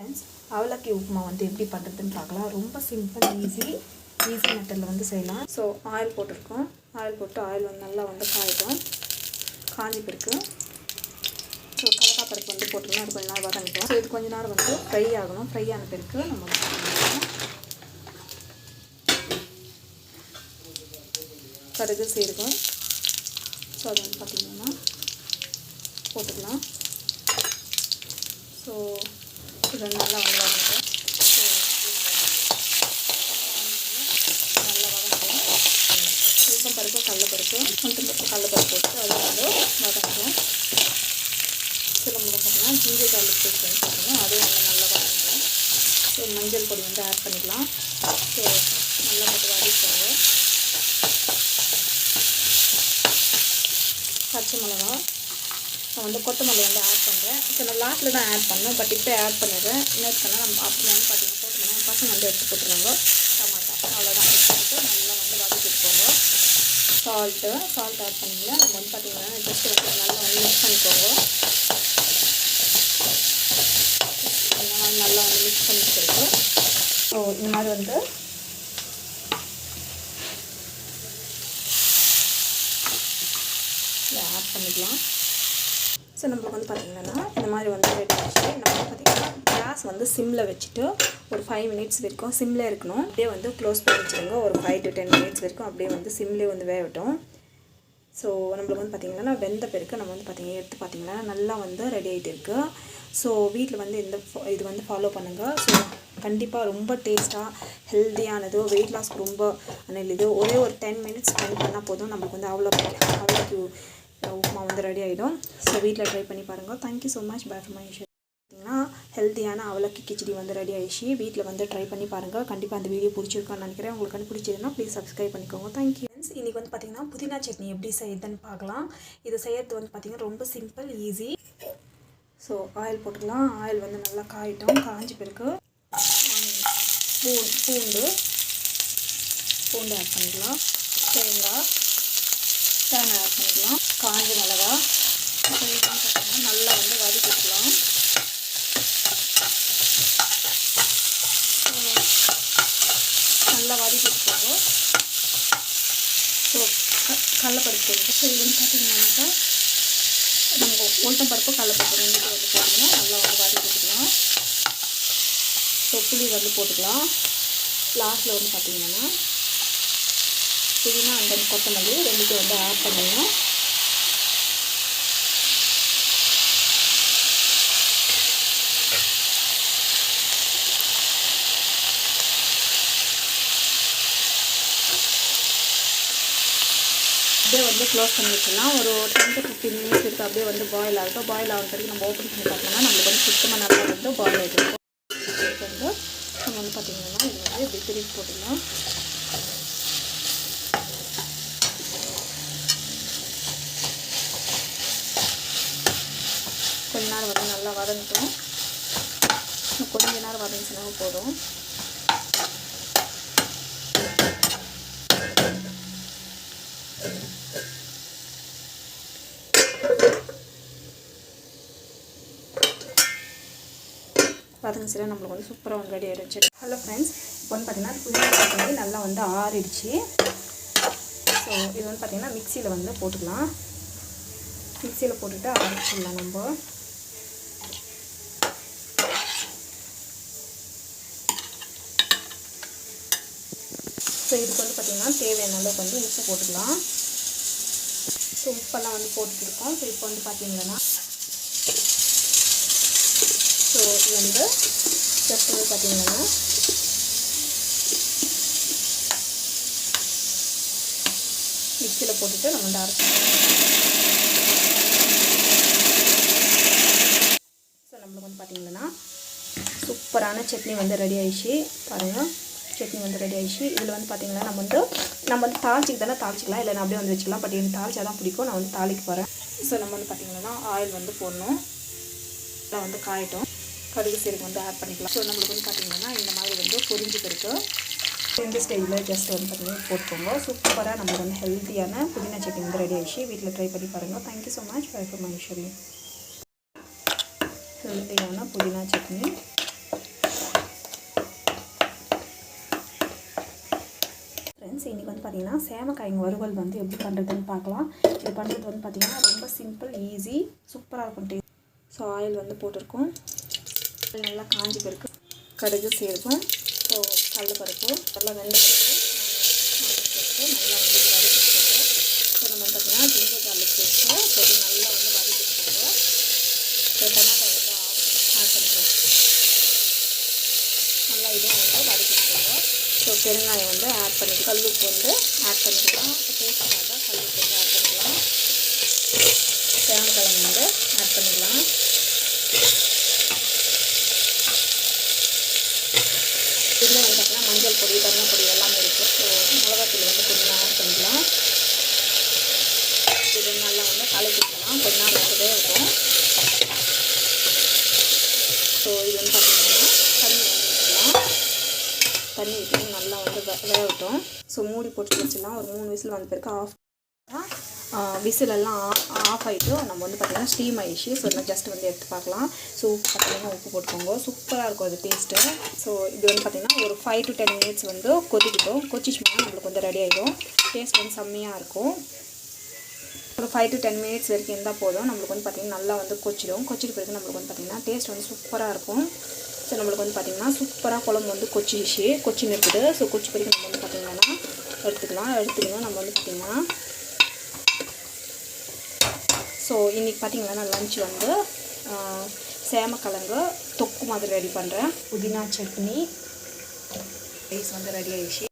Friends, avalakki upma வந்து எப்படி பண்ணுறதுன்னு பார்க்கலாம். ரொம்ப சிம்பிள், ஈஸி மெத்தடில் வந்து செய்யலாம். ஸோ ஆயில் போட்டிருக்கோம். ஆயில் போட்டு ஆயில் வந்து நல்லா வந்து காயிட்டோம். காஞ்சி பிறகு ஸோ கடலக்காய் பருப்பு வந்து போட்டிருந்தோம். அது கொஞ்சம் நேரம் வதங்கிட்டோம். ஸோ இது கொஞ்சம் நேரம் வந்து ஃப்ரை ஆகணும். ஃப்ரை ஆன பிறகு நம்ம கடுகு சீரகம் ஸோ அது வந்து பார்த்திங்கன்னா போட்டுக்கலாம். ஸோ இது நல்லா வந்து வதங்கிட்டோம். நல்லா வதங்கிட்டோம். கொஞ்சம் பருப்பு கடலப்பருப்பு போட்டு அதை வந்து வதங்கிட்டோம். ஸோ நம்மளுக்கு பார்த்திங்கன்னா ஜிஞ்சர் கார்லிக் பேஸ்ட் வந்து பார்த்திங்கன்னா அதுவும் வந்து நல்லா வதங்கிட்டோம். ஸோ மஞ்சள் பொடி வந்து ஆட் பண்ணிக்கலாம். ஸோ நல்லா போட்டு வதக்கிக்கோங்க. பச்சை மிளகா நான் வந்து கொத்தமல்லி வந்து ஆட் பண்ணுறேன். ஸோ நான் லாஸ்ட்டில் தான் ஆட் பண்ணேன், பட் இப்போ ஆட் பண்ணிடுறேன். இன்னொருக்கனா நம்ம அப்புறம் வந்து பார்த்திங்கன்னா போட்டுருந்தேன். பசங்க வந்து எடுத்து போட்டுருவாங்க. டமாட்டா அவ்வளோதான் எடுத்துக்கிட்டு நல்லா வந்து வதக்கிட்டுக்கோங்க. சால்ட் ஆட் பண்ணிங்களா நம்ம வந்து பார்த்திங்கன்னா ஜஸ்ட் வந்து நல்லா வந்து மிக்ஸ் பண்ணிக்கோங்க. நல்லா வந்து மிக்ஸ் பண்ணிட்டு ஸோ இந்த மாதிரி வந்து ஆட் பண்ணிக்கலாம். ஸோ நம்மளுக்கு வந்து பார்த்திங்கன்னா இந்த மாதிரி வந்து ரெடி ஆகிடுச்சு. நம்ம வந்து பார்த்திங்கன்னா கேஸ் வந்து சிம்மில் வச்சுட்டு ஒரு 5 மினிட்ஸ் வரைக்கும் சிம்மில் இருக்கணும். அப்படியே வந்து க்ளோஸ் பண்ணி வச்சுருங்க. ஒரு 5 to 10 மினிட்ஸ் வரைக்கும் அப்படியே வந்து சிம்லேயே வந்து வேகட்டும். ஸோ நம்மளுக்கு வந்து பார்த்திங்கன்னா வெந்த பிறகு நம்ம வந்து பார்த்திங்கன்னா எடுத்து பார்த்திங்கன்னா நல்லா வந்து ரெடி ஆகிட்டு இருக்குது. ஸோ வீட்டில் வந்து இது வந்து ஃபாலோ பண்ணுங்கள். ஸோ கண்டிப்பாக ரொம்ப டேஸ்ட்டாக ஹெல்த்தியானது, வெயிட் லாஸ்க்கு ரொம்ப நல்லது. ஒரே ஒரு 10 மினிட்ஸ் ஸ்பெண்ட் பண்ணால் போதும். நம்மளுக்கு வந்து அவ்வளோக்கு உப்புமா வந்து ரெடி ஆகிடும். ஸோ வீட்டில் ட்ரை பண்ணி பாருங்கள். Thank you so much. Bye for my show. பார்த்திங்கன்னா ஹெல்த்தியான அவலக்கி கிச்சடி வந்து ரெடி ஆகிடுச்சு. வீட்டில் வந்து ட்ரை பண்ணி பாருங்கள். கண்டிப்பாக அந்த வீடியோ பிடிச்சிருக்கான்னு நினைக்கிறேன். உங்களுக்கு பிடிச்சதுன்னா ப்ளீஸ் சப்ஸ்கிரைப் பண்ணிக்கோங்க. தேங்க்யூ. இன்றைக்கி வந்து பார்த்திங்கன்னா புதினா சட்னி எப்படி செய்யுதுன்னு பார்க்கலாம். இது செய்யறது வந்து பார்த்திங்கன்னா ரொம்ப சிம்பிள், ஈஸி. ஸோ ஆயில் போட்டுக்கலாம். ஆயில் வந்து நல்லா காயிட்டோம். காஞ்சி பிறகு பூண்டு ஆட் பண்ணிக்கலாம். தேங்காய் ஆட் பண்ணிக்கலாம். காஞ்ச மிளகா நல்லா வந்து வதக்கிக்கலாம். நல்லா வதக்கிட்டுக்கோங்க. ஸோ கடலப்பருப்பு ஸோ இது வந்து பார்த்திங்கன்னாக்கா நம்ம உளுத்தம் பருப்பு கடலப்பருப்பு ரெண்டுக்கு வந்து போட்டிங்கன்னா நல்லா வந்து வதக்கிட்டுக்கலாம். ஸோ புளி வந்து போட்டுக்கலாம். லாஸ்ட்டில் வந்து பார்த்திங்கன்னா புதினா அந்த கொத்தமல்லி ரெண்டுக்கு வந்து ஆட் பண்ணிடணும். அப்படியே வந்து க்ளோஸ் பண்ணி வச்சிடலாம். ஒரு 10 to 15 மினிட்ஸ் இருக்குது. அப்படியே வந்து பாயில் ஆகிட்டோம். பாயில் ஆகிற பிறகு நம்ம ஓப்பன் பண்ணி பார்த்தோம்னா நம்மளுக்கு வந்து சுத்தமாக நல்லா வந்து பாயில் ஆகிடும். வந்து நம்ம வந்து பார்த்திங்கன்னா இது வந்து இப்படி திருப்பி போட்டுக்கலாம். கொஞ்ச நேரம் வந்து நல்லா வதங்கட்டும். கொஞ்ச நேரம் வதங்கிச்சுனா போதும். வதங்கிச்சுனா நம்மளுக்கு வந்து சூப்பராக வந்து ரெடி ஆகிடுச்சு. ஹலோ ஃப்ரெண்ட்ஸ், இப்போ வந்து பார்த்திங்கன்னா புதினா சட்னி நல்லா வந்து ஆறிடுச்சு. ஸோ இது வந்து பார்த்திங்கன்னா மிக்சியில் வந்து போட்டுக்கலாம். மிக்சியில் போட்டுட்டு அரைச்சிடலாம் நம்ம. ஸோ இதுக்கு வந்து பார்த்திங்கன்னா தேவையான அளவுக்கு வந்து உப்பு போட்டுக்கலாம். ஸோ உப்பெல்லாம் வந்து போட்டுருக்கோம். ஸோ இப்போ வந்து பார்த்திங்கன்னா ஸோ இது வந்து ஜஸ்ட் வந்து பார்த்திங்கன்னா மிக்சியில் போட்டுட்டு நம்ம வந்து அரைச்சிக்கலாம். ஸோ நம்மளுக்கு வந்து பார்த்திங்கன்னா சூப்பரான சட்னி வந்து ரெடி ஆகிடுச்சு. பாருங்கள், சட்னி வந்து ரெடி ஆகிடுச்சு. இதில் வந்து பார்த்திங்கன்னா நம்ம வந்து தாளிச்சிக்கிட்டாலும் தாளிச்சிக்கலாம், இல்லை நான் அப்படியே வந்து வச்சுக்கலாம். பட் எனக்கு தாளிச்சா தான் பிடிக்கும். நான் வந்து தாளிக்க போகிறேன். ஸோ நம்ம வந்து பார்த்திங்கன்னா ஆயில் வந்து போடணும். இதில் வந்து காயிட்டோம். கடுகு சீரகம் வந்து ஆட் பண்ணிக்கலாம். ஸோ நம்மளுக்கு வந்து பார்த்திங்கன்னா இந்த மாதிரி வந்து பொரிஞ்சு பிறகு இந்த ஸ்டைலில் ஜஸ்ட் வந்து பார்த்திங்கன்னா போட்டுக்கோங்க. சூப்பராக நம்மளுக்கு வந்து ஹெல்த்தியான புதினா சட்னி வந்து ரெடி ஆகிடுச்சு. வீட்டில் ட்ரை பண்ணி பாருங்கள். Thank you so much. Bye for my show. ஹெல்த்தியான புதினா சட்னி சேமக்காய்ங்க வறுவல் வந்து எப்படி பண்ணுறதுன்னு பார்க்கலாம். இது பண்ணுறது வந்து பார்த்திங்கன்னா ரொம்ப சிம்பிள், ஈஸி, சூப்பராக இருக்கும் டேஸ்ட். ஸோ ஆயில் வந்து போட்டிருக்கோம். நல்லா காஞ்சி பிறகு கடுகு சேர்ப்போம். ஸோ கடலைப்பருப்பு நல்லா வெந்த பிறகு நல்லா வந்து வதக்கிக்கோங்க. ஸோ நம்ம பார்த்திங்கன்னா ஜிஞ்சர் கார்லிக் பேஸ்ட்டு போட்டு நல்லா வந்து வதக்கிக்கோங்க. ஸோ டொமாட்டோ வந்து ஆட் பண்ணிக்கோங்க. நல்லா இதையும் வந்து வதக்கிக்கோங்க. ஸோ பெருங்காயம் வந்து ஆட் பண்ணிக்கலாம். கல்லுப்பு வந்து ஆட் பண்ணிக்கலாம். டேஸ்ட்டுக்காக கல்லுப்பு வந்து ஆட் பண்ணிக்கலாம். சேமக்கிழங்கு வந்து ஆட் பண்ணிக்கலாம். இதில் வந்து பார்த்திங்கன்னா மஞ்சள் பொடி, தனியா பொடி எல்லாமே இருக்குது. ஸோ மிளகாத்தூள் வந்து கொஞ்சம் ஆட் பண்ணிக்கலாம். இது நல்லா வந்து கலக்கிக்கலாம். கொஞ்ச நாள் வந்து வேகட்டும். ஸோ இது வந்து பார்த்திங்கன்னா தண்ணி வந்து ஊற்றிக்கலாம். தண்ணி ஊற்றி நல்லா வந்து வேகட்டும். ஸோ மூடி போட்டு வச்சிடலாம். ஒரு 3 விசில் வந்த பிறகு ஆஃப் விசிலெல்லாம் ஆஃப் ஆகிட்டு நம்ம வந்து பார்த்திங்கன்னா ஸ்டீம் ஆகிடுச்சு. ஸோ நான் ஜஸ்ட் வந்து எடுத்து பார்க்கலாம். ஸோ பார்த்திங்கன்னா உப்பு போட்டுக்கோங்க. சூப்பராக இருக்கும் அது டேஸ்ட்டு. ஸோ இது வந்து பார்த்திங்கன்னா ஒரு 5 to 10 மினிட்ஸ் வந்து கொதிக்கிட்டோம். கொதிச்சுன்னா நம்மளுக்கு வந்து ரெடி ஆகிடும். டேஸ்ட் வந்து செம்மையாக இருக்கும். ஒரு 5 to 10 மினிட்ஸ் வரைக்கும் இருந்தால் போதும். நம்மளுக்கு வந்து பார்த்திங்கன்னா நல்லா வந்து கொச்சிடும். கொச்சிட்டு பிறகு நம்மளுக்கு வந்து பார்த்திங்கன்னா டேஸ்ட் வந்து சூப்பராக இருக்கும். ஸோ நம்மளுக்கு வந்து பார்த்திங்கன்னா சூப்பராக குழம்பு வந்து கொச்சின்னு இருக்குது. ஸோ கொச்சி பிறகு நம்ம வந்து பார்த்திங்கன்னா எடுத்துக்கணும். நம்ம வந்து பார்த்திங்கன்னா ஸோ இன்றைக்கி பார்த்திங்கன்னா லஞ்ச் வந்து சேமக்கிழங்கு தொக்கு மாதிரி ரெடி பண்ணுறேன். புதினா சட்னி ரைஸ் வந்து ரெடி ஆகிடுச்சு.